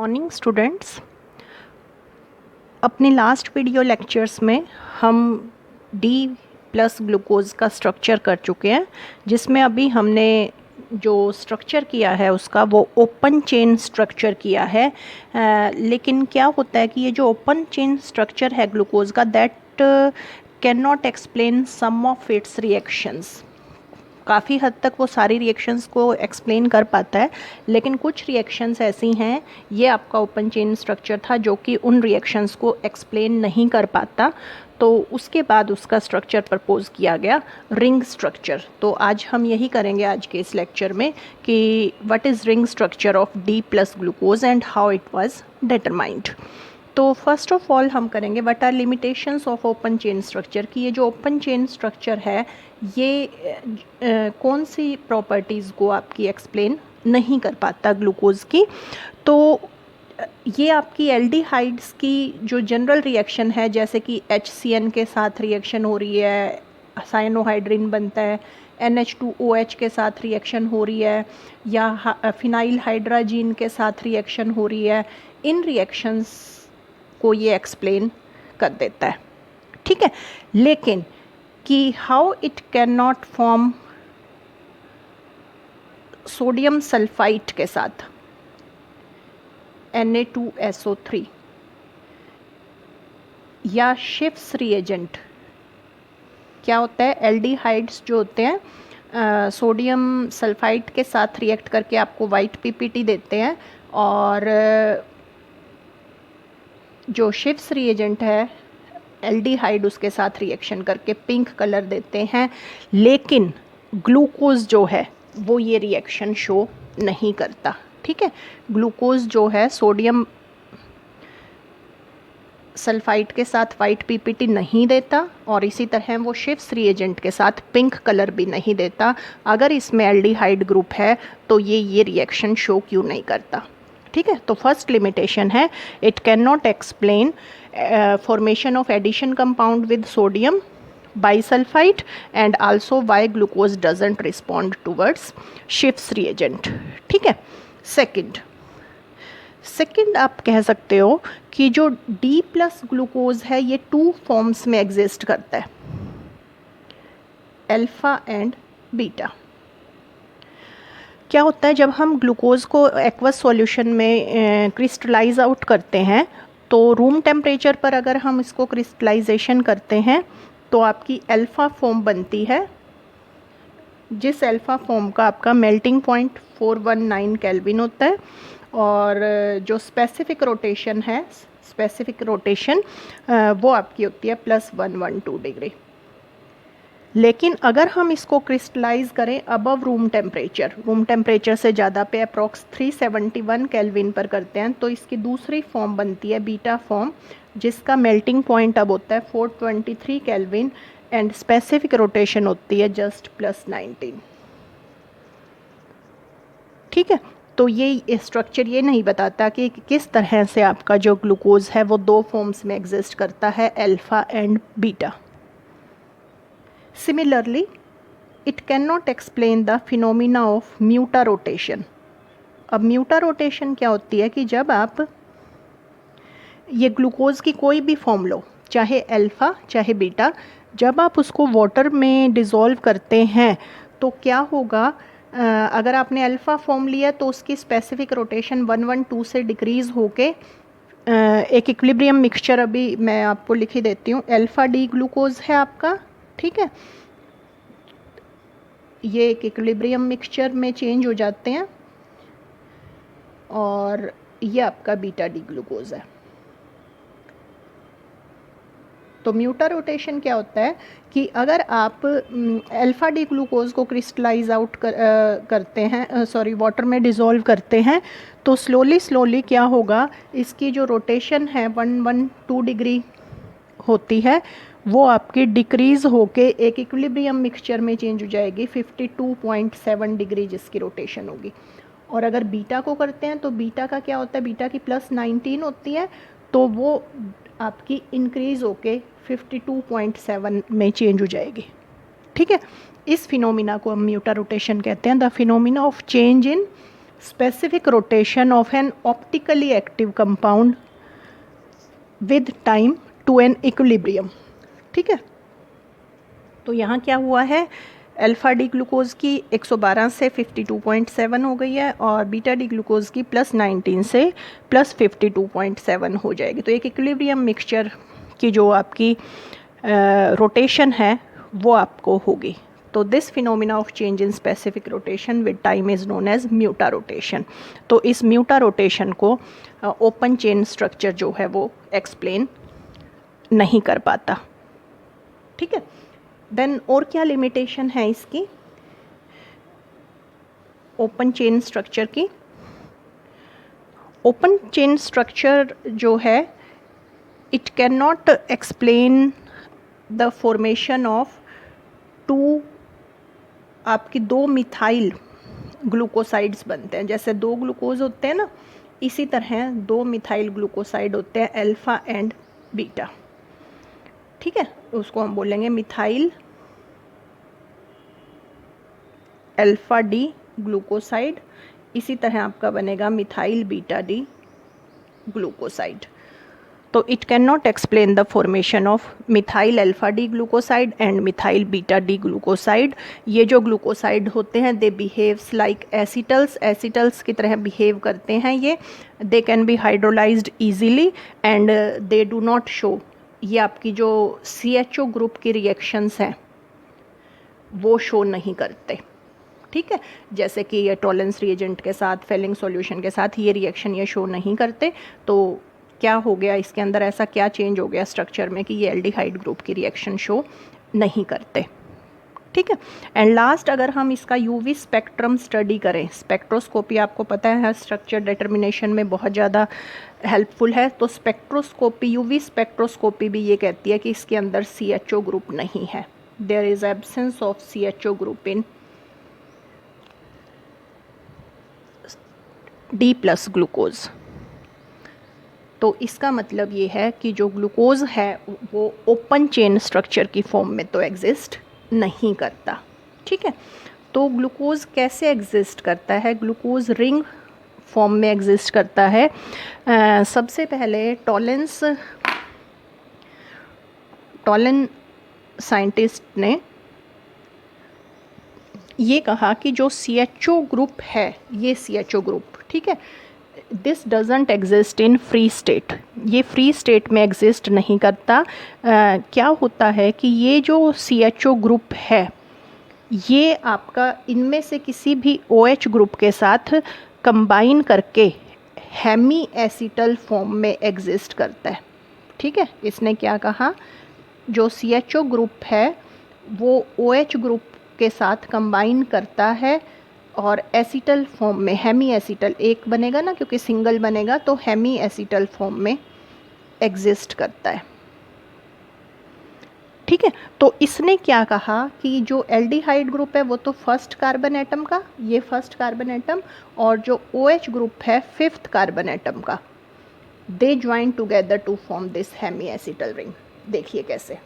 Morning students. अपने last video lectures में हम डी प्लस ग्लूकोज का स्ट्रक्चर कर चुके हैं, जिसमें अभी हमने जो स्ट्रक्चर किया है उसका वो ओपन चेन स्ट्रक्चर किया है। लेकिन क्या होता है कि ये जो ओपन चेन स्ट्रक्चर है ग्लूकोज का, that can not explain some of its reactions. काफ़ी हद तक वो सारी रिएक्शंस को एक्सप्लेन कर पाता है, लेकिन कुछ रिएक्शंस ऐसी हैं, ये आपका ओपन चेन स्ट्रक्चर था जो कि उन रिएक्शंस को एक्सप्लेन नहीं कर पाता। तो उसके बाद उसका स्ट्रक्चर प्रपोज किया गया रिंग स्ट्रक्चर। तो आज हम यही करेंगे आज के इस लेक्चर में कि what is ring structure of D plus glucose and how it was determined. तो फर्स्ट ऑफ ऑल हम करेंगे what are limitations of open chain structure, कि ये जो ओपन चेन स्ट्रक्चर है ये कौन सी प्रॉपर्टीज़ को आपकी एक्सप्लेन नहीं कर पाता ग्लूकोज की। तो ये आपकी एल्डिहाइड्स की जो जनरल रिएक्शन है, जैसे कि HCN के साथ रिएक्शन हो रही है, साइनोहाइड्रिन बनता है, NH2OH के साथ रिएक्शन हो रही है, या फिनाइल हाइड्राजीन के साथ रिएक्शन हो रही है, इन रिएक्शंस को ये एक्सप्लेन कर देता है, ठीक है। लेकिन कि how it can not form sodium sulphite के साथ Na2SO3 या शिफ्स रिएजेंट, क्या होता है, एल्डिहाइड्स जो होते हैं सोडियम सल्फाइट के साथ रिएक्ट करके आपको वाइट PPT देते हैं, और जो शिफ्स रिएजेंट है एल्डिहाइड उसके साथ रिएक्शन करके पिंक कलर देते हैं। लेकिन ग्लूकोज जो है वो ये रिएक्शन शो नहीं करता, ठीक है। ग्लूकोज जो है सोडियम सल्फाइड के साथ वाइट PPT नहीं देता, और इसी तरह वो शिफ्स रिएजेंट के साथ पिंक कलर भी नहीं देता। अगर इसमें एल्डिहाइड ग्रुप है तो ये रिएक्शन शो क्यों नहीं करता, ठीक है। तो फर्स्ट लिमिटेशन है it can not explain formation of addition compound with sodium bisulfite, and also why glucose doesn't respond towards Schiff's reagent, ठीक है। सेकंड आप कह सकते हो कि जो D प्लस ग्लूकोज है ये 2 फॉर्म्स में एग्जिस्ट करता है, अल्फा एंड बीटा। क्या होता है जब हम ग्लूकोज को एक्वस सॉल्यूशन में क्रिस्टलाइज आउट करते हैं, तो रूम टेम्परेचर पर अगर हम इसको क्रिस्टलाइजेशन करते हैं तो आपकी अल्फ़ा फॉर्म बनती है, जिस अल्फ़ा फॉर्म का आपका मेल्टिंग पॉइंट 419 केल्विन होता है, और जो स्पेसिफिक रोटेशन है, स्पेसिफिक रोटेशन वो आपकी होती है +112 डिग्री। लेकिन अगर हम इसको क्रिस्टलाइज करें अबव रूम टेम्परेचर से ज़्यादा पे अप्रॉक्स 371 केल्विन पर करते हैं, तो इसकी दूसरी फॉर्म बनती है बीटा फॉर्म, जिसका मेल्टिंग पॉइंट अब होता है 423 केल्विन एंड स्पेसिफिक रोटेशन होती है जस्ट +19, ठीक है। तो ये स्ट्रक्चर ये नहीं बताता कि किस तरह से आपका जो ग्लूकोज है वो 2 फॉर्म्स में एग्जिस्ट करता है, alpha and beta. Similarly, it cannot explain the phenomena of mutarotation. अब म्यूटारोटेशन क्या होती है कि जब आप ये ग्लूकोज की कोई भी फॉर्म लो, चाहे अल्फ़ा चाहे बीटा, जब आप उसको वाटर में डिज़ोल्व करते हैं तो क्या होगा, अगर आपने अल्फ़ा फॉर्म लिया तो उसकी स्पेसिफिक रोटेशन 112 से डिक्रीज़ होके एक इक्विलिब्रियम मिक्सचर, अभी मैं आपको लिख ही देती हूँ, अल्फ़ा डी ग्लूकोज है आपका, ठीक है। ये एक इक्विलिब्रियम मिक्सचर में चेंज हो जाते हैं, और ये आपका बीटा डी ग्लूकोज है। तो म्यूटा रोटेशन क्या होता है कि अगर आप अल्फ़ा डी ग्लूकोज को क्रिस्टलाइज आउट करते हैं, वाटर में डिज़ोल्व करते हैं, तो स्लोली क्या होगा, इसकी जो रोटेशन है 112 डिग्री होती है, वो आपकी डिक्रीज़ होके एक इक्विलिब्रियम मिक्सचर में चेंज हो जाएगी 52.7 डिग्री जिसकी रोटेशन होगी। और अगर बीटा को करते हैं तो बीटा का क्या होता है, बीटा की +19 होती है, तो वो आपकी इंक्रीज़ होके 52.7 में चेंज हो जाएगी, ठीक है। इस फिनोमिना को हम म्यूटा रोटेशन कहते हैं, the phenomena of change in specific rotation of an optically active compound with time to an equilibrium. ठीक है, तो यहाँ क्या हुआ है, अल्फ़ा डी ग्लूकोज की 112 से 52.7 हो गई है और बीटा डी ग्लूकोज की +19 से +52.7 हो जाएगी। तो एक इक्विलिब्रियम मिक्सचर की जो आपकी रोटेशन है वो आपको होगी। तो this phenomena of change in specific rotation with time is known as mutarotation. तो इस म्यूटा रोटेशन को ओपन चेन स्ट्रक्चर जो है वो एक्सप्लेन नहीं कर पाता। ठीक है, देन और क्या लिमिटेशन है इसकी ओपन चेन स्ट्रक्चर की। ओपन चेन स्ट्रक्चर जो है it can not explain the formation of two, आपकी 2 मिथाइल ग्लूकोसाइड्स बनते हैं। जैसे 2 ग्लूकोज होते हैं ना, इसी तरह 2 मिथाइल ग्लूकोसाइड होते हैं, अल्फ़ा एंड बीटा। ठीक है, उसको हम बोलेंगे मिथाइल अल्फ़ा डी ग्लूकोसाइड। इसी तरह आपका बनेगा मिथाइल बीटा डी ग्लूकोसाइड। तो it can not explain the formation of methyl alpha D glucoside and methyl beta D glucoside. ये जो ग्लूकोसाइड होते हैं दे बिहेव्स लाइक एसिटल्स, एसिटल्स की तरह बिहेव करते हैं ये। They can be hydrolysed easily and they do not show, ये आपकी जो CHO ग्रुप की रिएक्शंस हैं वो शो नहीं करते। ठीक है, जैसे कि ये टॉलेंस रिएजेंट के साथ, फेलिंग सॉल्यूशन के साथ ये रिएक्शन ये शो नहीं करते। तो क्या हो गया इसके अंदर, ऐसा क्या चेंज हो गया स्ट्रक्चर में कि ये एल्डिहाइड ग्रुप की रिएक्शन शो नहीं करते। ठीक है, एंड लास्ट अगर हम इसका यूवी स्पेक्ट्रम स्टडी करें, स्पेक्ट्रोस्कोपी आपको पता है स्ट्रक्चर डिटर्मिनेशन में बहुत ज़्यादा हेल्पफुल है। तो स्पेक्ट्रोस्कोपी, यूवी स्पेक्ट्रोस्कोपी भी ये कहती है कि इसके अंदर CHO ग्रुप नहीं है, there is absence of CHO group in D+ glucose. तो इसका मतलब ये है कि जो ग्लूकोज है वो ओपन चेन स्ट्रक्चर की फॉर्म में तो एग्जिस्ट नहीं करता। ठीक है, तो ग्लूकोज कैसे एग्जिस्ट करता है, ग्लूकोज रिंग फॉर्म में एग्जिस्ट करता है। सबसे पहले टॉलेन साइंटिस्ट ने ये कहा कि जो CHO ग्रुप है, ये CHO ग्रुप, ठीक है, this doesn't exist in free state, ये फ्री स्टेट में एग्जिस्ट नहीं करता। क्या होता है कि ये जो CHO ग्रुप है ये आपका इनमें से किसी भी OH ग्रुप के साथ कंबाइन करके हेमी एसिटल फॉर्म में एग्जिस्ट करता है। ठीक है, इसने क्या कहा, जो CHO ग्रुप है वो OH ग्रुप के साथ कंबाइन करता है और एसिटल फॉर्म में, हेमी एसिटल एक बनेगा ना, क्योंकि सिंगल बनेगा तो हेमी एसिटल फॉर्म में एग्जिस्ट करता है। ठीक है, तो इसने क्या कहा कि जो एल्डिहाइड ग्रुप है वो तो फर्स्ट कार्बन एटम का, ये फर्स्ट कार्बन एटम, और जो OH ग्रुप है 5th कार्बन एटम का, they join together to form this hemi acetal ring. देखिए कैसे,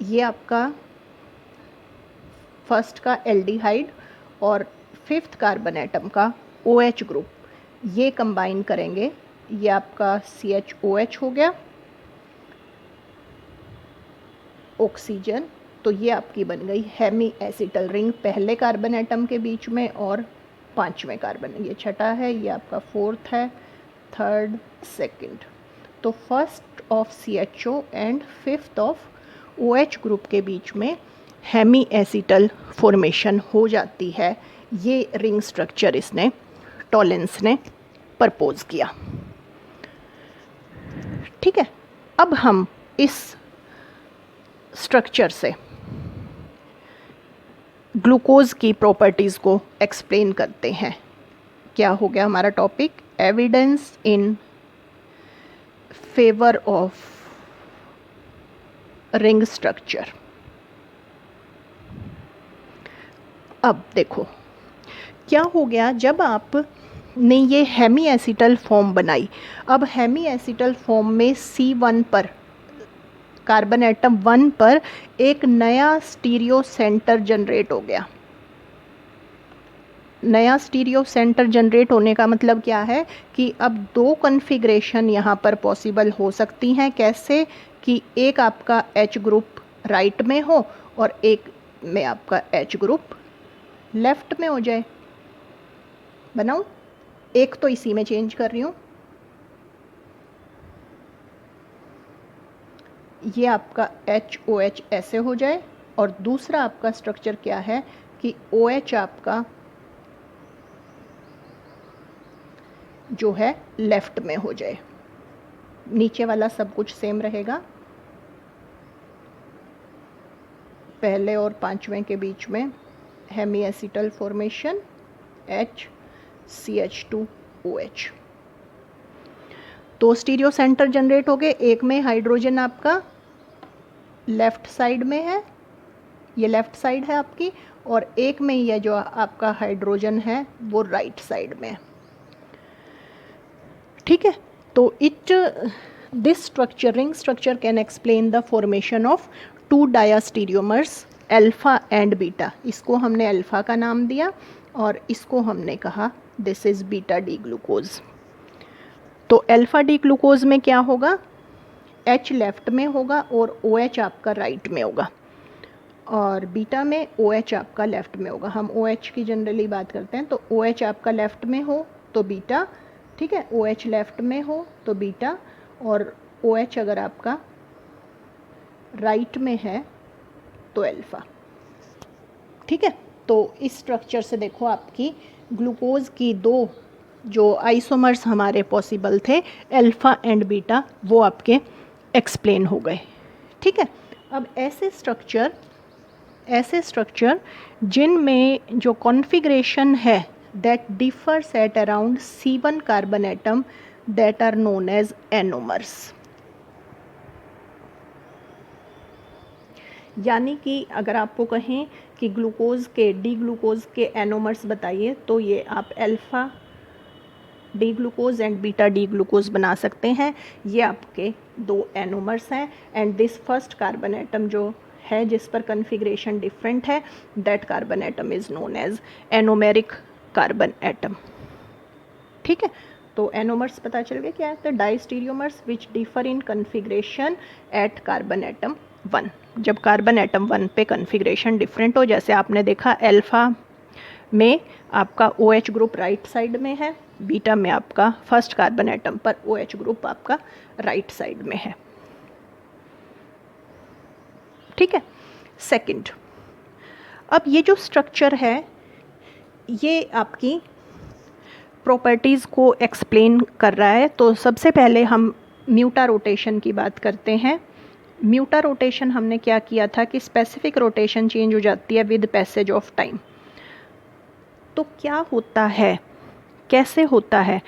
ये आपका फर्स्ट का एल्डिहाइड और 5th कार्बन एटम का OH ग्रुप, ये कंबाइन करेंगे, ये आपका CHOH हो गया, ऑक्सीजन। तो ये आपकी बन गई हेमी एसिटल रिंग पहले कार्बन एटम के बीच में और 5वें कार्बन, ये छठा है, ये आपका 4th है, 3rd, 2nd। तो first of CHO and 5th of OH group के बीच में हेमी एसिटल फॉर्मेशन हो जाती है। ये रिंग स्ट्रक्चर इसने, टॉलेंस ने प्रपोज किया। ठीक है, अब हम इस स्ट्रक्चर से ग्लूकोज की प्रॉपर्टीज़ को एक्सप्लेन करते हैं। क्या हो गया हमारा topic, evidence in favour of ring structure. अब देखो क्या हो गया, जब आपने ये हेमी एसिटल फॉर्म बनाई, अब हेमी एसिटल फॉर्म में C1 पर कार्बन एटम 1 पर एक नया स्टीरियो सेंटर जनरेट हो गया। नया स्टीरियो सेंटर जनरेट होने का मतलब क्या है कि अब दो कॉन्फ़िगरेशन यहाँ पर पॉसिबल हो सकती हैं। कैसे कि एक आपका H ग्रुप राइट में हो और एक में आपका H ग्रुप लेफ्ट में हो जाए। बनाऊँ? एक तो इसी में चेंज कर रही हूँ। ये आपका HOH ऐसे हो जाए और दूसरा आपका स्ट्रक्चर क्या है कि OH आपका जो है लेफ्ट में हो जाए। नीचे वाला सब कुछ सेम रहेगा। पहले और पांचवें के बीच में हेमी एसिटल फॉर्मेशन HCH2OH। तो स्टीरियो सेंटर जनरेट हो गए। एक में हाइड्रोजन आपका लेफ्ट साइड में है, ये लेफ्ट साइड है आपकी, और एक में ये जो आपका हाइड्रोजन है वो राइट साइड में है। ठीक है, तो this structure ring structure can explain the formation of two diastereomers alpha and beta. इसको हमने अल्फा का नाम दिया और इसको हमने कहा this is beta D glucose. तो अल्फा डी ग्लूकोज में क्या होगा, H लेफ्ट में होगा और OH आपका राइट में होगा, और बीटा में OH आपका लेफ्ट में होगा। हम OH की जनरली बात करते हैं, तो OH आपका लेफ्ट में हो तो बीटा, ठीक है, OH लेफ्ट में हो तो बीटा, और OH अगर आपका राइट में है तो अल्फा। ठीक है, तो इस स्ट्रक्चर से देखो आपकी ग्लूकोज की दो जो आइसोमर्स हमारे पॉसिबल थे अल्फा एंड बीटा वो आपके एक्सप्लेन हो गए। ठीक है, अब ऐसे स्ट्रक्चर जिनमें जो कॉन्फ़िगरेशन है that differs at around C1 carbon atom that are known as anomers। यानी कि अगर आपको कहें कि ग्लूकोज के डी ग्लूकोज के एनोमर्स बताइए तो ये आप alpha D glucose and beta D glucose बना सकते हैं। ये आपके दो एनोमर्स हैं and this first carbon atom जो है जिस पर कन्फिग्रेशन डिफरेंट है that carbon atom is known as anomeric carbon atom. ठीक है, तो एनोमर्स पता चल गया क्या है, तो diastereomers which differ in configuration at carbon atom 1। जब कार्बन एटम 1 पे कन्फिग्रेशन डिफरेंट हो, जैसे आपने देखा अल्फा में आपका OH ग्रुप राइट साइड में है, बीटा में आपका फर्स्ट कार्बन एटम पर OH ग्रुप आपका राइट साइड में है। ठीक है, सेकंड, अब ये जो स्ट्रक्चर है ये आपकी प्रॉपर्टीज़ को एक्सप्लेन कर रहा है। तो सबसे पहले हम म्यूटा रोटेशन की बात करते हैं। म्यूटा रोटेशन हमने क्या किया था कि स्पेसिफिक रोटेशन चेंज हो जाती है विद पैसेज ऑफ टाइम। तो क्या होता है, कैसे होता है,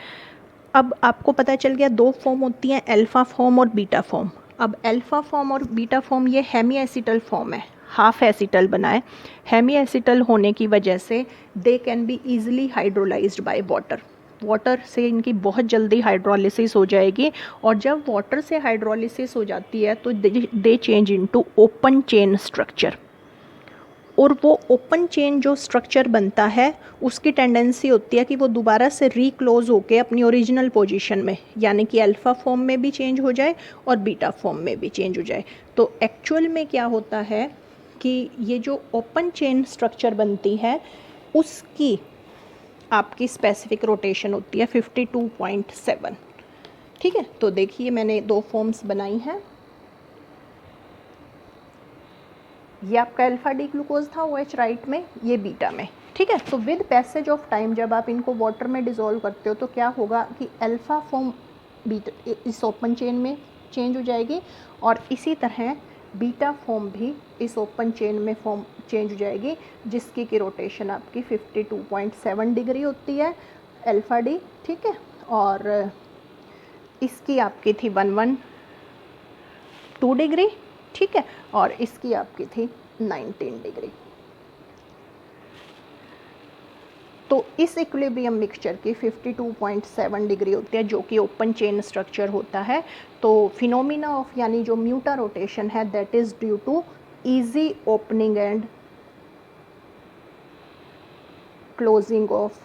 अब आपको पता चल गया दो फॉर्म होती हैं, अल्फ़ा फॉर्म और बीटा फॉर्म। अब अल्फ़ा फॉर्म और बीटा फॉर्म ये हेमी एसिटल फॉर्म है, हाफ एसिटल बनाए। हेमी एसिटल होने की वजह से they can be easily hydrolysed by water. Water से इनकी बहुत जल्दी हाइड्रोलिसिस हो जाएगी, और जब वाटर से हाइड्रोलिसिस हो जाती है तो दे change into open chain structure. और वो ओपन चेन जो स्ट्रक्चर बनता है उसकी टेंडेंसी होती है कि वो दोबारा से रीक्लोज होके अपनी ओरिजिनल पोजीशन में, यानी कि अल्फ़ा फॉर्म में भी चेंज हो जाए और बीटा फॉर्म में भी चेंज हो जाए। तो एक्चुअल में क्या होता है कि ये जो ओपन चेन स्ट्रक्चर बनती है उसकी आपकी स्पेसिफिक रोटेशन होती है 52.7। ठीक है, तो देखिए मैंने दो फॉर्म्स बनाई हैं। ये आपका अल्फ़ा डी ग्लूकोज था OH राइट में, ये बीटा में। ठीक है, तो विद पैसेज ऑफ टाइम जब आप इनको वाटर में डिज़ोल्व करते हो तो क्या होगा कि अल्फ़ा फॉर्म बीटा इस ओपन चेन में चेंज हो जाएगी, और इसी तरह बीटा फॉर्म भी इस ओपन चेन में फॉर्म चेंज हो जाएगी, जिसकी की रोटेशन आपकी 52.7 डिग्री होती है अल्फ़ा डी। ठीक है, और इसकी आपकी थी 112 डिग्री। ठीक है, और इसकी आपकी थी 19 डिग्री। तो इस इक्विलिब्रियम मिक्सचर की 52.7 डिग्री होती है, जो कि ओपन चेन स्ट्रक्चर होता है। तो फिनोमिना ऑफ यानी जो म्यूटा रोटेशन है that is due to easy opening and closing of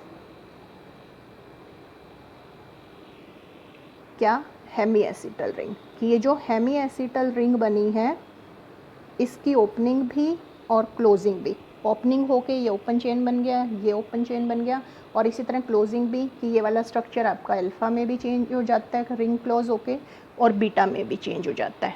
क्या, हेमी एसिटल रिंग। कि ये जो हेमी एसिटल रिंग बनी है इसकी ओपनिंग भी और क्लोजिंग भी, ओपनिंग होके ये ओपन चेन बन गया, ये ओपन चेन बन गया, और इसी तरह क्लोजिंग भी कि ये वाला स्ट्रक्चर आपका अल्फ़ा में भी चेंज हो जाता है रिंग क्लोज होके, और बीटा में भी चेंज हो जाता है।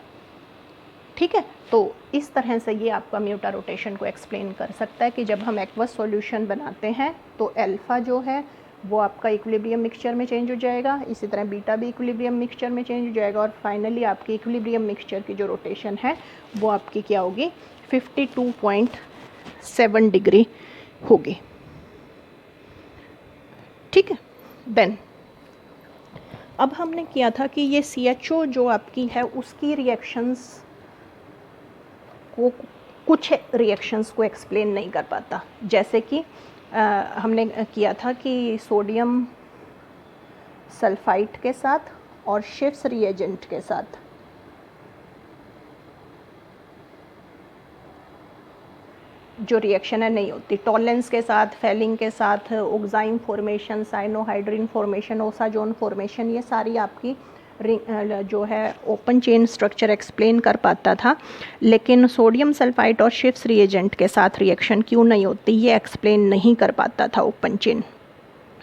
ठीक है, तो इस तरह से ये आपका म्यूटा रोटेशन को एक्सप्लेन कर सकता है कि जब हम एक्वस सॉल्यूशन बनाते हैं तो अल्फ़ा जो है वो आपका इक्विलिब्रियम मिक्सचर में चेंज हो जाएगा, इसी तरह बीटा भी इक्विलिब्रियम मिक्सचर में चेंज हो जाएगा, और फाइनली आपकी इक्विलिब्रियम मिक्सचर की जो रोटेशन है वो आपकी क्या होगी, 52.7 डिग्री होगी। ठीक है, देन अब हमने किया था कि ये CHO जो आपकी है उसकी रिएक्शंस को, कुछ रिएक्शंस को एक्सप्लेन नहीं कर पाता, जैसे कि हमने किया था कि सोडियम सल्फाइड के साथ और शिफ्स रिएजेंट के साथ जो रिएक्शन है नहीं होती, टॉलेंस के साथ, फेलिंग के साथ, oxime formation, cyanohydrin formation, osazone formation, ये सारी आपकी जो है ओपन चेन स्ट्रक्चर एक्सप्लेन कर पाता था, लेकिन सोडियम सल्फाइड और शिफ्स रिएजेंट के साथ रिएक्शन क्यों नहीं होती ये एक्सप्लेन नहीं कर पाता था ओपन चेन।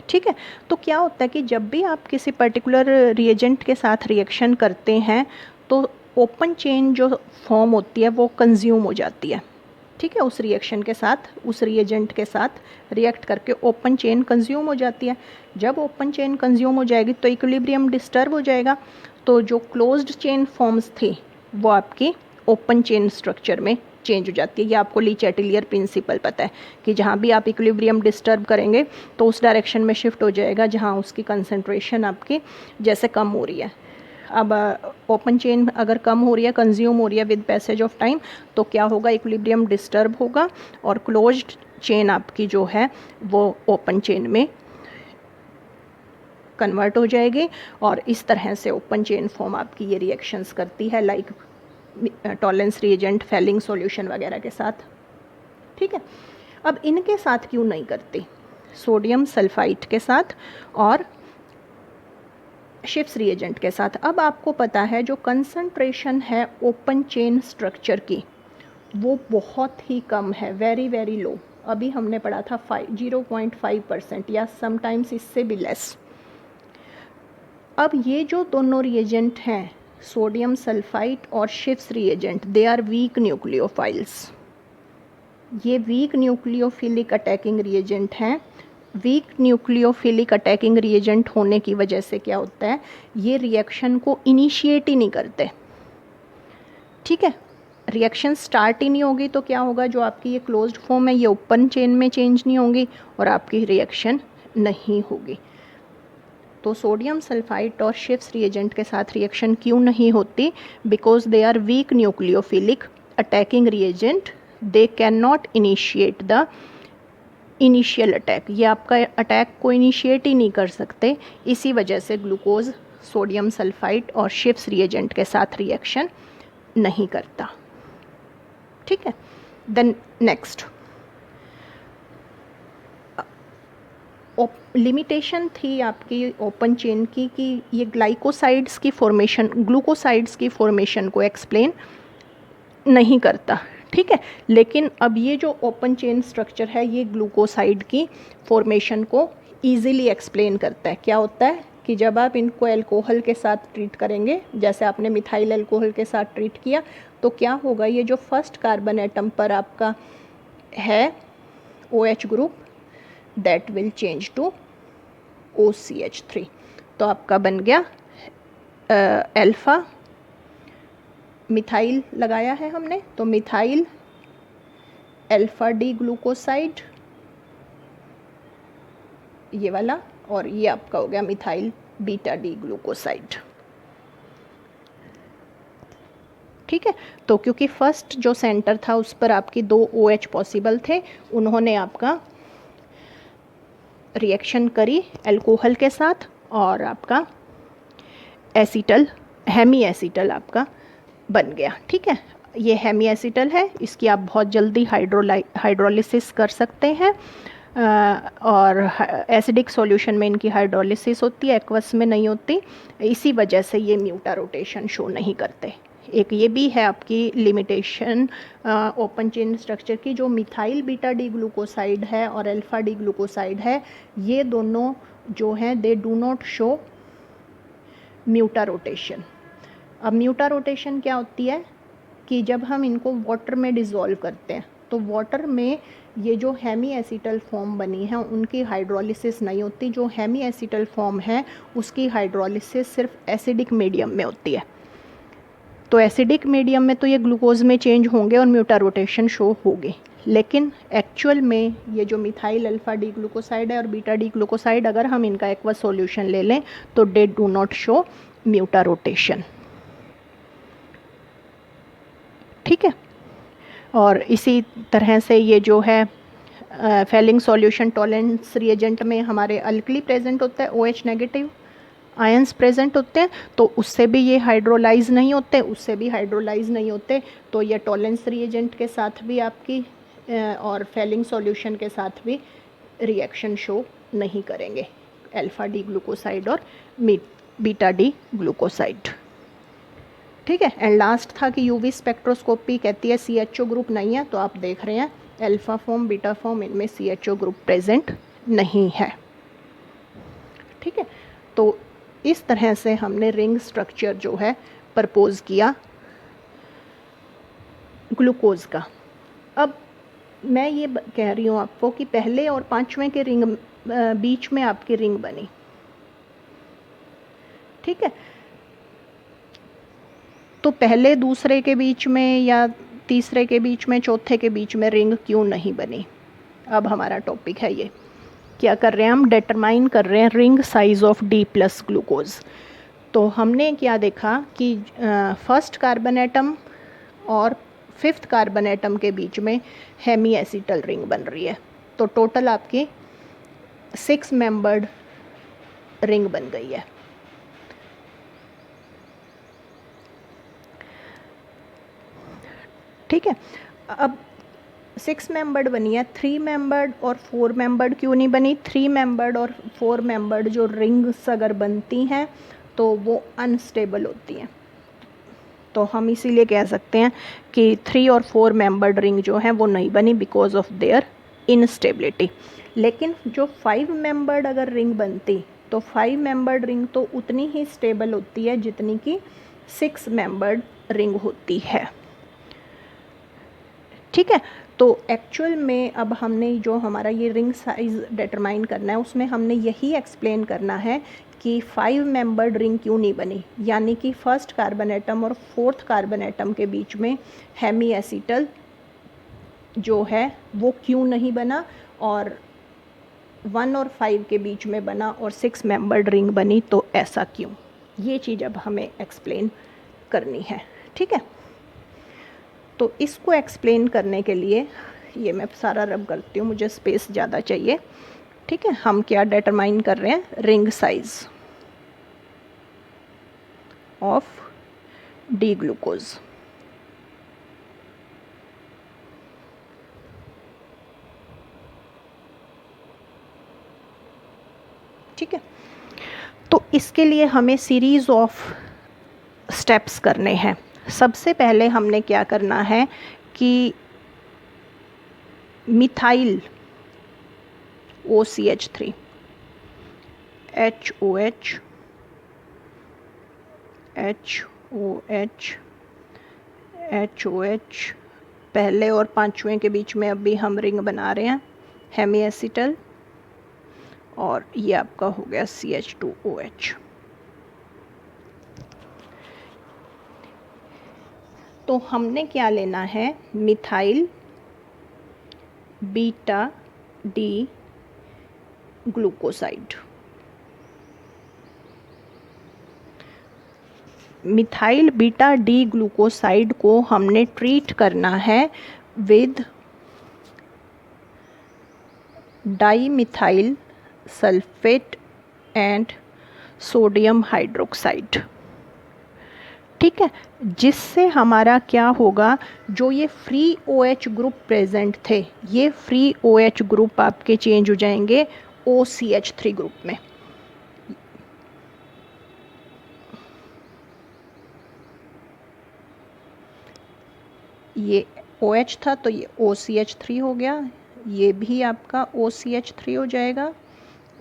ठीक है, तो क्या होता है कि जब भी आप किसी पर्टिकुलर रिएजेंट के साथ रिएक्शन करते हैं तो ओपन चेन जो फॉर्म होती है वो कंज्यूम हो जाती है। ठीक है, उस रिएक्शन के साथ, उस रिएजेंट के साथ रिएक्ट करके ओपन चेन कंज्यूम हो जाती है। जब ओपन चेन कंज्यूम हो जाएगी तो इक्विलिब्रियम डिस्टर्ब हो जाएगा, तो जो क्लोज्ड चेन फॉर्म्स थी वो आपकी ओपन चेन स्ट्रक्चर में चेंज हो जाती है। ये आपको ली चैटिलियर प्रिंसिपल पता है कि जहाँ भी आप इक्विलिब्रियम डिस्टर्ब करेंगे तो उस डायरेक्शन में शिफ्ट हो जाएगा जहाँ उसकी कंसंट्रेशन आपकी जैसे कम हो रही है। अब ओपन चेन अगर कम हो रही है, कंज्यूम हो रही है विद पैसेज ऑफ टाइम, तो क्या होगा, इक्विलिब्रियम डिस्टर्ब होगा और क्लोज्ड चेन आपकी जो है वो ओपन चेन में कन्वर्ट हो जाएगी, और इस तरह से ओपन चेन फॉर्म आपकी ये रिएक्शंस करती है like Tollens reagent, Fehling solution वगैरह के साथ। ठीक है, अब इनके साथ क्यों नहीं करती, सोडियम सल्फाइड के साथ और शिफ्स रिएजेंट के साथ। अब आपको पता है जो कंसंट्रेशन है ओपन चेन स्ट्रक्चर की वो बहुत ही कम है, वेरी वेरी लो। अभी हमने पढ़ा था 0.5% या समटाइम्स इससे भी लेस। अब ये जो दोनों रिएजेंट हैं सोडियम सल्फाइड और Schiff's reagent, they are weak nucleophiles. ये वीक न्यूक्लियोफिलिक अटैकिंग रिएजेंट हैं। वीक न्यूक्लियोफिलिक अटैकिंग रिएजेंट होने की वजह से क्या होता है, ये रिएक्शन को इनिशिएट ही नहीं करते। ठीक है, रिएक्शन स्टार्ट ही नहीं होगी तो क्या होगा, जो आपकी ये क्लोज्ड फॉर्म है ये ओपन चेन में चेंज नहीं होंगी और आपकी रिएक्शन नहीं होगी। तो सोडियम सल्फाइड और शिफ्स रिएजेंट के साथ रिएक्शन क्यों नहीं होती, because they are weak nucleophilic attacking reagent, they can not initiate the initial attack. ये आपका अटैक को इनिशिएट ही नहीं कर सकते, इसी वजह से ग्लूकोज सोडियम सल्फाइड और शिफ्स रिएजेंट के साथ रिएक्शन नहीं करता। ठीक है, देन नेक्स्ट लिमिटेशन थी आपकी ओपन चेन की कि ये ग्लाइकोसाइड्स की फॉर्मेशन, ग्लूकोसाइड्स की फॉर्मेशन को एक्सप्लेन नहीं करता। ठीक है, लेकिन अब ये जो ओपन चेन स्ट्रक्चर है ये ग्लूकोसाइड की फॉर्मेशन को ईजिली एक्सप्लेन करता है। क्या होता है कि जब आप इनको अल्कोहल के साथ ट्रीट करेंगे, जैसे आपने मिथाइल अल्कोहल के साथ ट्रीट किया, तो क्या होगा, ये जो फर्स्ट कार्बन एटम पर आपका है OH group, that will change to OCH3। तो आपका बन गया अल्फ़ा, मिथाइल लगाया है हमने तो मिथाइल अल्फ़ा डी ग्लूकोसाइड ये वाला, और ये आपका हो गया मिथाइल बीटा डी ग्लूकोसाइड। ठीक है, तो क्योंकि फर्स्ट जो सेंटर था उस पर आपकी 2 OH पॉसिबल थे, उन्होंने आपका रिएक्शन करी अल्कोहल के साथ और आपका एसीटल, हेमी एसीटल आपका बन गया। ठीक है, ये हेमी एसीटल है, इसकी आप बहुत जल्दी हाइड्रोलिसिस कर सकते हैं और एसिडिक सॉल्यूशन में इनकी हाइड्रोलिसिस होती है, एक्वस में नहीं होती, इसी वजह से ये म्यूटा रोटेशन शो नहीं करते। एक ये भी है आपकी लिमिटेशन ओपन चेन स्ट्रक्चर की, जो मिथाइल बीटा डी ग्लूकोसाइड है और अल्फा डी ग्लूकोसाइड है, ये दोनों जो हैं they do not show mutarotation. अब म्यूटा रोटेशन क्या होती है कि जब हम इनको वाटर में डिज़ोल्व करते हैं तो वाटर में ये जो हेमी एसीटल फॉर्म बनी है उनकी हाइड्रोलिसिस नहीं होती। जो हेमी एसीटल फॉर्म है उसकी हाइड्रोलिसिस सिर्फ एसिडिक मीडियम में होती है। तो एसिडिक मीडियम में तो ये ग्लूकोज में चेंज होंगे और म्यूटा रोटेशन शो होगी, लेकिन एक्चुअल में ये जो मिथाइल अल्फा डी ग्लूकोसाइड है और बीटा डी ग्लूकोसाइड, अगर हम इनका एक्वस सॉल्यूशन ले लें तो they do not show mutarotation. ठीक है, और इसी तरह से ये जो है फेलिंग सॉल्यूशन टॉलेंस रिएजेंट में हमारे अल्कली प्रेजेंट होता है, OH नेगेटिव आयंस प्रेजेंट होते हैं, तो उससे भी ये हाइड्रोलाइज नहीं होते, उससे भी हाइड्रोलाइज नहीं होते, तो ये टॉलेंस रिएजेंट के साथ भी आपकी और फेलिंग सॉल्यूशन के साथ भी रिएक्शन शो नहीं करेंगे, अल्फा डी ग्लूकोसाइड और बीटा डी ग्लूकोसाइड। ठीक है, एंड लास्ट था कि यूवी स्पेक्ट्रोस्कोपी कहती है CHO ग्रुप नहीं है, तो आप देख रहे हैं अल्फा फॉर्म बीटा फॉर्म इनमें CHO ग्रुप प्रेजेंट नहीं है। ठीक है, तो इस तरह से हमने रिंग स्ट्रक्चर जो है प्रपोज किया ग्लूकोज का। अब मैं ये कह रही हूँ आपको कि पहले और पांचवें के रिंग बीच में आपकी रिंग बनी। ठीक है, तो पहले दूसरे के बीच में या तीसरे के बीच में चौथे के बीच में रिंग क्यों नहीं बनी? अब हमारा टॉपिक है ये, क्या कर रहे हैं हम, डिटरमाइन कर रहे हैं ring size of D plus glucose. तो हमने क्या देखा कि फर्स्ट कार्बन एटम और फिफ्थ कार्बन एटम के बीच में हेमी एसीटल रिंग बन रही है, तो टोटल आपकी 6 मेंबर्ड रिंग बन गई है। ठीक है, अब 6 मेंबर्ड बनी है, 3 मेंबर्ड और 4 मेंबर्ड क्यों नहीं बनी? 3 मेंबर्ड और 4 मेंबर्ड जो रिंग्स अगर बनती हैं तो वो अनस्टेबल होती हैं, तो हम इसीलिए कह सकते हैं कि 3 और 4 मेंबर्ड रिंग जो हैं वो नहीं बनी बिकॉज ऑफ देयर इनस्टेबिलिटी। लेकिन जो 5 मेंबर्ड अगर रिंग बनती तो 5 मेंबर्ड रिंग तो उतनी ही स्टेबल होती है जितनी कि 6 मेंबर्ड रिंग होती है। ठीक है, तो एक्चुअल में अब हमने जो हमारा ये रिंग साइज डिटरमाइन करना है उसमें हमने यही एक्सप्लेन करना है कि 5 मेंबर्ड रिंग क्यों नहीं बनी, यानी कि फर्स्ट कार्बन एटम और फोर्थ कार्बन एटम के बीच में हेमी एसीटल जो है वो क्यों नहीं बना, और 1 और 5 के बीच में बना और 6 मेंबर्ड रिंग बनी, तो ऐसा क्यों? ये चीज़ अब हमें एक्सप्लेन करनी है। ठीक है, तो इसको एक्सप्लेन करने के लिए ये मैं सारा रब करती हूँ, मुझे स्पेस ज़्यादा चाहिए। ठीक है, हम क्या डिटरमाइन कर रहे हैं, ring size of D glucose. ठीक है, तो इसके लिए हमें सीरीज ऑफ स्टेप्स करने हैं। सबसे पहले हमने क्या करना है कि methyl OCH3 HOH HOH HOH पहले और पांचवें के बीच में अभी हम रिंग बना रहे हैं हेमी एसीटल, और ये आपका हो गया CH2OH। तो हमने क्या लेना है, methyl beta D glucoside. Methyl beta D glucoside को हमने ट्रीट करना है with di methyl sulphate and sodium hydroxide. ठीक है, जिससे हमारा क्या होगा, जो ये फ्री OH ग्रुप प्रेजेंट थे, ये फ्री OH ग्रुप आपके चेंज हो जाएंगे OCH3 ग्रुप में। ये OH था तो ये OCH3 हो गया, ये भी आपका OCH3 हो जाएगा,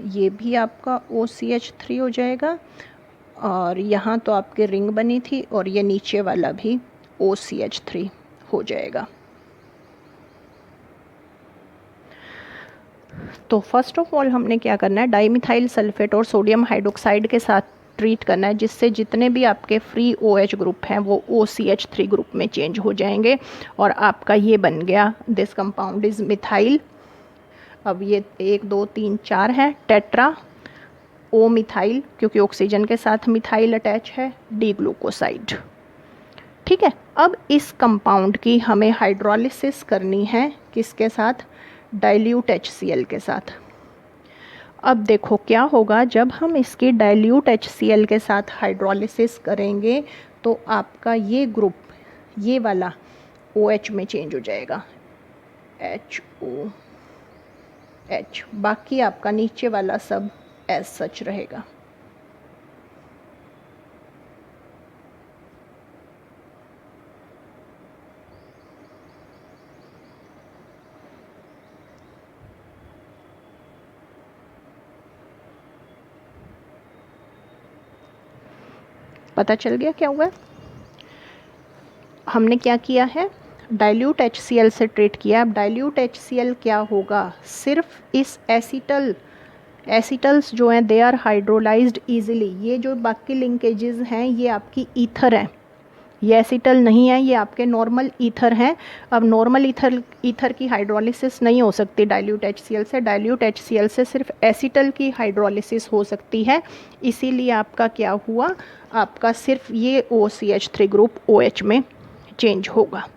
ये भी आपका OCH3 हो जाएगा, और यहाँ तो आपके रिंग बनी थी, और ये नीचे वाला भी OCH3 हो जाएगा। तो फर्स्ट ऑफ ऑल हमने क्या करना है, डाइमिथाइल सल्फेट और सोडियम हाइड्रोक्साइड के साथ ट्रीट करना है, जिससे जितने भी आपके फ्री OH ग्रुप हैं वो OCH3 ग्रुप में चेंज हो जाएंगे, और आपका ये बन गया, दिस कंपाउंड इज मिथाइल। अब ये 1 2 3 4 है, टेट्रा ओ मिथाइल, क्योंकि ऑक्सीजन के साथ मिथाइल अटैच है, डी ग्लूकोसाइड। ठीक है, अब इस कंपाउंड की हमें हाइड्रोलिसिस करनी है, किसके साथ, डाइल्यूट HCl के साथ। अब देखो क्या होगा, जब हम इसकी डाइल्यूट HCl के साथ हाइड्रोलिसिस करेंगे तो आपका ये ग्रुप, ये वाला OH में चेंज हो जाएगा, HOH, बाकी आपका नीचे वाला सब एज सच रहेगा। पता चल गया क्या हुआ है? हमने क्या किया है, डाइल्यूट HCl से ट्रीट किया। अब डाइल्यूट HCl क्या होगा, सिर्फ इस एसिटल्स जो हैं दे आर हाइड्रोलाइज्ड इजीली। ये जो बाकी लिंकेजेस हैं ये आपकी ईथर हैं, ये एसिटल नहीं है, ये आपके नॉर्मल ईथर हैं। अब नॉर्मल ईथर की हाइड्रोलिसिस नहीं हो सकती डाइल्यूट HCl से, डाइल्यूट HCl से सिर्फ एसिटल की हाइड्रोलिसिस हो सकती है। इसीलिए आपका क्या हुआ, आपका सिर्फ ये OCH3 ग्रुप OH में चेंज होगा।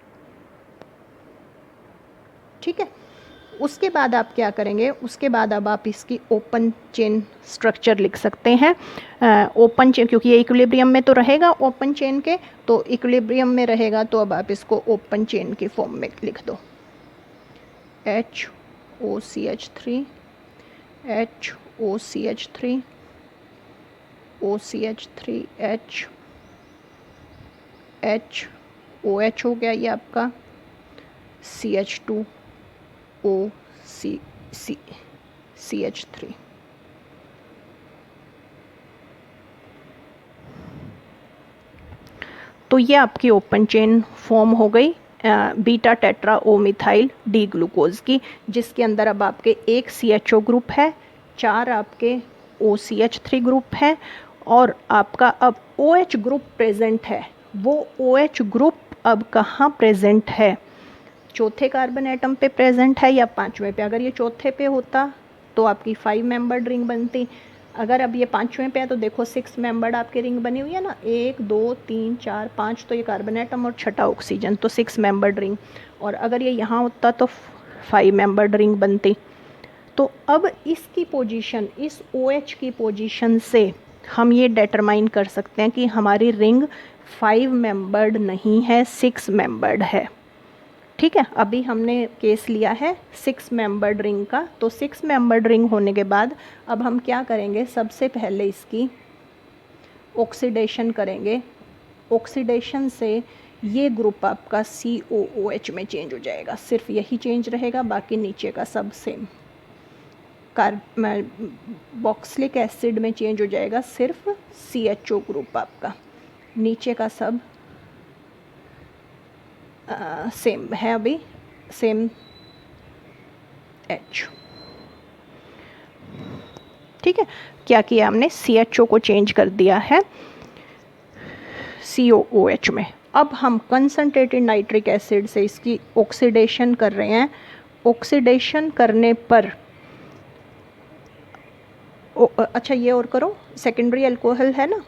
ठीक है, उसके बाद आप क्या करेंगे, उसके बाद अब आप इसकी ओपन चेन स्ट्रक्चर लिख सकते हैं। ओपन चेन, क्योंकि ये इक्विलिब्रियम में तो रहेगा ओपन चेन के, तो इक्विलिब्रियम में रहेगा, तो अब आप इसको ओपन चेन की फॉर्म में लिख दो, HOCH3 HOCH3 OCH3 OH हो गया ये आपका, CH2 CH3। तो ये आपकी ओपन चेन फॉर्म हो गई बीटा टेट्रा ओ मिथाइल डी ग्लूकोज की, जिसके अंदर अब आपके एक CHO ग्रुप है, 4 आपके OCH3 ग्रुप है, और आपका अब OH ग्रुप प्रेजेंट है। वो OH ग्रुप अब कहाँ प्रेजेंट है, चौथे कार्बन एटम पे प्रेजेंट है या 5वें पे। अगर ये चौथे पे होता तो आपकी 5 मेंबर्ड रिंग बनती, अगर अब ये 5वें पे है तो देखो 6 मेंबर्ड आपकी रिंग बनी हुई है ना, 1 2 3 4 5, तो ये कार्बन एटम और छठा ऑक्सीजन, तो 6 मेंबर्ड रिंग। और अगर ये यहाँ होता तो 5 मेंबर्ड रिंग बनती। तो अब इसकी पोजीशन, इस OH की पोजीशन से हम ये डिटरमाइन कर सकते हैं कि हमारी रिंग 5 मेंबर्ड नहीं है, 6 मेंबर्ड है। ठीक है, अभी हमने केस लिया है 6 मेंबर्ड रिंग का, तो 6 मेंबर्ड रिंग होने के बाद अब हम क्या करेंगे, सबसे पहले इसकी ऑक्सीडेशन करेंगे। ऑक्सीडेशन से ये ग्रुप आपका COOH में चेंज हो जाएगा, सिर्फ यही चेंज रहेगा, बाकी नीचे का सब सेम। बॉक्सिलिक एसिड में चेंज हो जाएगा, सिर्फ CHO ग्रुप आपका, नीचे का सब सेम है, अभी सेम H। ठीक है, क्या किया हमने, CHO को चेंज कर दिया है COOH में। अब हम कंसनट्रेटेड नाइट्रिक एसिड से इसकी ऑक्सीडेशन कर रहे हैं। ऑक्सीडेशन करने पर अच्छा ये और करो, सेकेंडरी अल्कोहल है ना,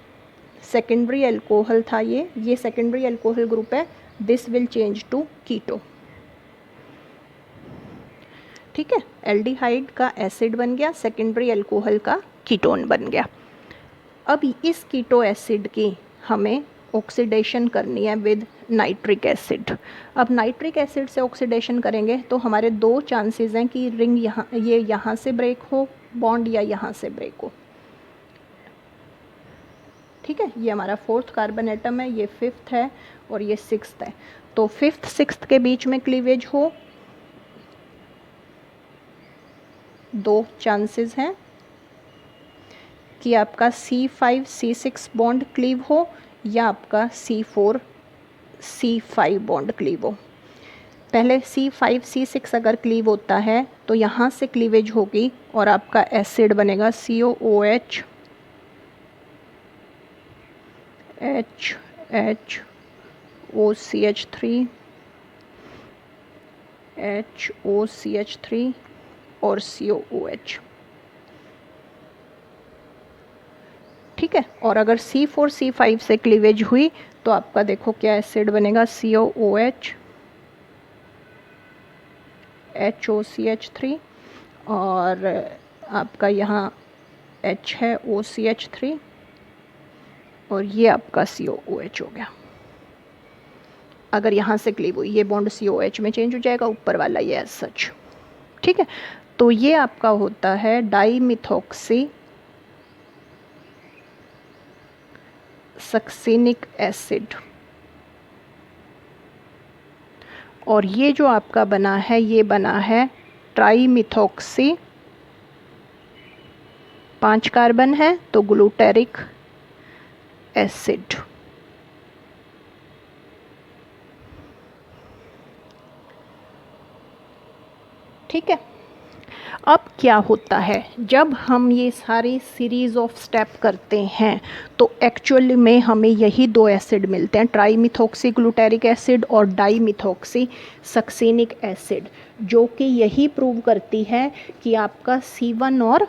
सेकेंडरी अल्कोहल था ये सेकेंडरी अल्कोहल ग्रुप है, दिस विल चेंज टू कीटो। ठीक है, एल्डिहाइड का एसिड बन गया, सेकेंडरी अल्कोहल का कीटोन बन गया। अब इस कीटो एसिड की हमें ऑक्सीडेशन करनी है विद नाइट्रिक एसिड। अब नाइट्रिक एसिड से ऑक्सीडेशन करेंगे तो हमारे दो चांसेस हैं कि रिंग यहाँ से ब्रेक हो बॉन्ड या यहाँ से ब्रेक हो। ठीक है, ये हमारा 4th कार्बन एटम है, ये 5th है और ये 6th है। तो 5th 6th के बीच में क्लीवेज हो, दो चांसेस हैं कि आपका C5 C6 बॉन्ड क्लीव हो या आपका C4 C5 बॉन्ड क्लीव हो। पहले C5 C6 अगर क्लीव होता है तो यहाँ से क्लीवेज होगी और आपका एसिड बनेगा COOH HOCH3 HOCH3 और COOH। ठीक है, और अगर C4 C5 से क्लीवेज हुई तो आपका देखो क्या एसिड बनेगा, COOH HOCH3 और आपका यहाँ H है OCH3 और ये आपका COOH हो गया। अगर यहाँ से क्लीव हुई ये बॉन्ड COH में चेंज हो जाएगा, ऊपर वाला ये एज सच। ठीक है, तो ये आपका होता है डाईमिथॉक्सी सक्सिनिक एसिड। और ये जो आपका बना है ये बना है ट्राईमिथॉक्सी, 5 कार्बन है तो ग्लूटेरिक एसिड। ठीक है, अब क्या होता है जब हम ये सारी सीरीज ऑफ स्टेप करते हैं तो एक्चुअली में हमें यही दो एसिड मिलते हैं, ट्राईमिथॉक्सी ग्लूटेरिक एसिड और डाईमिथॉक्सी सक्सिनिक एसिड, जो कि यही प्रूव करती है कि आपका C1 और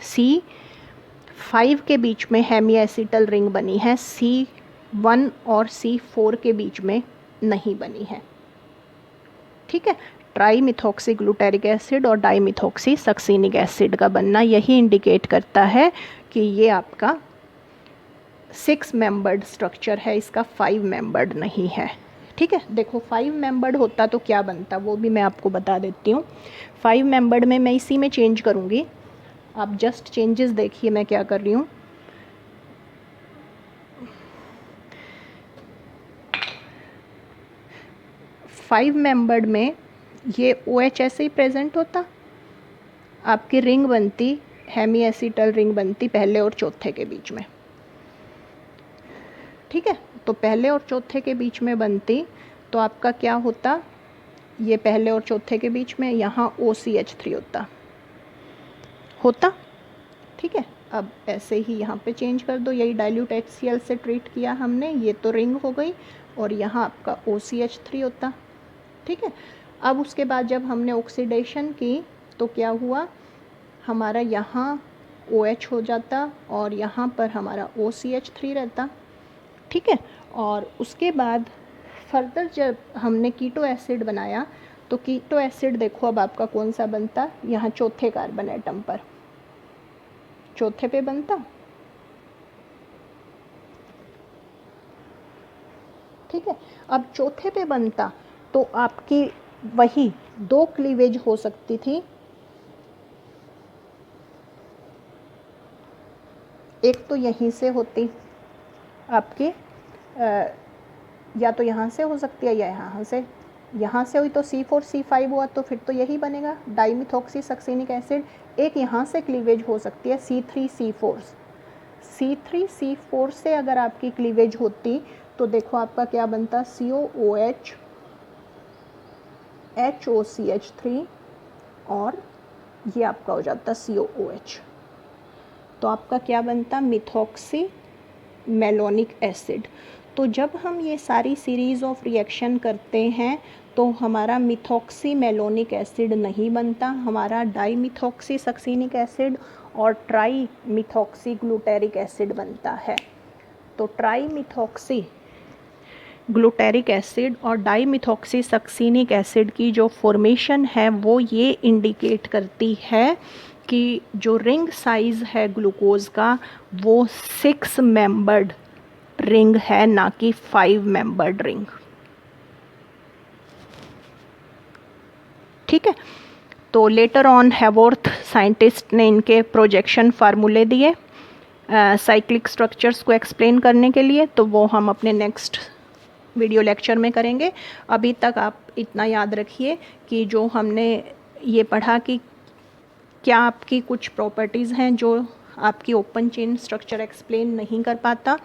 C5 के बीच में हेमी एसिटल रिंग बनी है, C1 और C4 के बीच में नहीं बनी है। ठीक है, ट्राईमिथॉक्सी ग्लूटेरिक एसिड और डाईमिथॉक्सी सक्सिनिक एसिड का बनना यही इंडिकेट करता है कि ये आपका 6 मेंबर्ड स्ट्रक्चर है, इसका 5 मेंबर्ड नहीं है। ठीक है, देखो 5 मेंबर्ड होता तो क्या बनता वो भी मैं आपको बता देती हूँ। 5 मेंबर्ड में मैं इसी में चेंज करूँगी, आप जस्ट चेंजेस देखिए मैं क्या कर रही हूँ। फाइव मेंबर्ड में ये OH ऐसे ही प्रेजेंट होता, आपकी रिंग बनती, हेमी एसिटल रिंग बनती पहले और चौथे के बीच में। ठीक है, तो पहले और चौथे के बीच में बनती तो आपका क्या होता, ये पहले और चौथे के बीच में यहाँ OCH3 होता। ठीक है, अब ऐसे ही यहाँ पे चेंज कर दो, यही डाइल्यूट HCl से ट्रीट किया हमने, ये तो रिंग हो गई और यहाँ आपका OCH3 होता। ठीक है, अब उसके बाद जब हमने ऑक्सीडेशन की तो क्या हुआ, हमारा यहाँ OH हो जाता और यहाँ पर हमारा OCH3 रहता। ठीक है, और उसके बाद फर्दर जब हमने कीटो एसिड बनाया तो कीटो एसिड देखो अब आपका कौन सा बनता, यहाँ चौथे कार्बन एटम पर, चौथे पे बनता। ठीक है, अब चौथे पे बनता तो आपकी वही दो क्लीवेज हो सकती थी, एक तो यहीं से होती आपकी या तो यहाँ से हो सकती है या यहाँ से हुई तो C4 C5 हुआ तो फिर तो यही बनेगा डाईमिथॉक्सी सक्सिनिक एसिड। एक यहाँ से क्लीवेज हो सकती है C3 C4 से अगर आपकी क्लीवेज होती तो देखो आपका क्या बनता, COOH HOCH3 और ये आपका हो जाता COOH, तो आपका क्या बनता, मिथॉक्सी मेलोनिक एसिड। तो जब हम ये सारी सीरीज़ ऑफ रिएक्शन करते हैं तो हमारा मिथॉक्सी मेलोनिक एसिड नहीं बनता, हमारा डाईमिथॉक्सी सक्सिनिक एसिड और ट्राई मिथॉक्सी ग्लूटेरिक एसिड बनता है। तो ट्राई मिथॉक्सी ग्लूटेरिक एसिड और डाईमिथॉक्सीसक्सीनिक एसिड की जो फॉर्मेशन है वो ये इंडिकेट करती है कि जो रिंग साइज़ है ग्लूकोज का वो 6 मेंबर्ड रिंग है, ना कि 5 मेंबर्ड रिंग। ठीक है, तो लेटर ऑन हैवॉर्थ साइंटिस्ट ने इनके प्रोजेक्शन फार्मूले दिए साइक्लिक स्ट्रक्चर्स को एक्सप्लेन करने के लिए, तो वो हम अपने नेक्स्ट वीडियो लेक्चर में करेंगे। अभी तक आप इतना याद रखिए कि जो हमने ये पढ़ा कि क्या आपकी कुछ प्रॉपर्टीज़ हैं जो आपकी ओपन चेन स्ट्रक्चर एक्सप्लेन नहीं कर पाता,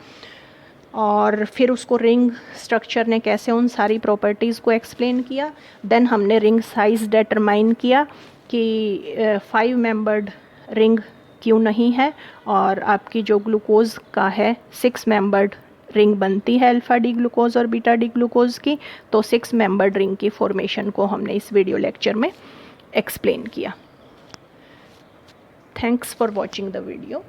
और फिर उसको रिंग स्ट्रक्चर ने कैसे उन सारी प्रॉपर्टीज़ को एक्सप्लेन किया। देन हमने रिंग साइज़ डिटरमाइन किया कि 5 मेंबर्ड रिंग क्यों नहीं है, और आपकी जो ग्लूकोज का है 6 मेंबर्ड रिंग बनती है अल्फ़ा डी ग्लूकोज और बीटा डी ग्लूकोज की, तो 6 मेंबर्ड रिंग की फॉर्मेशन को हमने इस वीडियो लेक्चर में एक्सप्लेन किया। Thanks for watching the video.